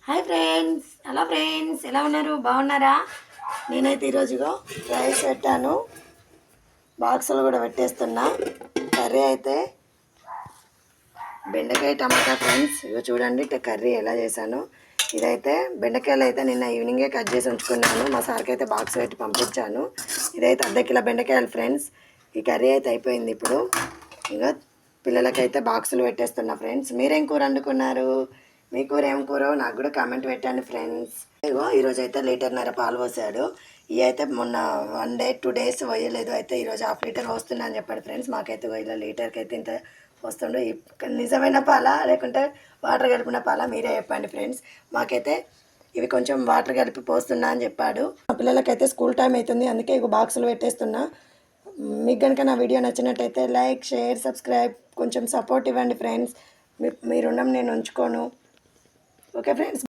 Hi friends, hello friends, ఎలా ఉన్నారు? బాగున్నారా? నేనైతే ఈరోజుగా రైస్ పెట్టాను, బాక్సులు కూడా పెట్టేస్తున్నా. కర్రీ అయితే బెండకాయ టమాటా ఫ్రెండ్స్. ఇగో చూడండి కర్రీ ఎలా చేశాను. ఇదైతే బెండకాయలు అయితే నిన్న ఈవినింగే కట్ చేసి ఉంచుకున్నాను. మా సార్కి అయితే బాక్స్ పెట్టి పంపించాను. ఇదైతే అర్ధ కిలో బెండకాయలు ఫ్రెండ్స్. ఈ కర్రీ అయితే అయిపోయింది. ఇప్పుడు ఇంకా పిల్లలకైతే బాక్సులు పెట్టేస్తున్నా ఫ్రెండ్స్. మీరేం కూర వండుకున్నారు? మీ కూర ఏం కూర నాకు కూడా కామెంట్ పెట్టండి ఫ్రెండ్స్. ఇగో ఈరోజు అయితే లీటర్న్నర పాలు పోసాడు. ఇవి అయితే మొన్న 1 డే 2 డేస్ పోయలేదు. అయితే ఈరోజు ½ లీటర్ వస్తున్నా అని చెప్పాడు ఫ్రెండ్స్. మాకైతే ఇలా లీటర్కి అయితే ఇంత వస్తుండే. నిజమైన పాలా లేకుంటే వాటర్ కలిపిన పాలా మీరే చెప్పండి ఫ్రెండ్స్. మాకైతే ఇవి కొంచెం వాటర్ కలిపి పోస్తున్నా అని చెప్పాడు. మా పిల్లలకైతే స్కూల్ టైం అవుతుంది, అందుకే ఇక బాక్సులు పెట్టేస్తున్నా. మీకు కనుక నా వీడియో నచ్చినట్టయితే లైక్, షేర్, సబ్స్క్రైబ్, కొంచెం సపోర్ట్ ఇవ్వండి ఫ్రెండ్స్. మీ రుణం నేను ఉంచుకోను. Okay friends.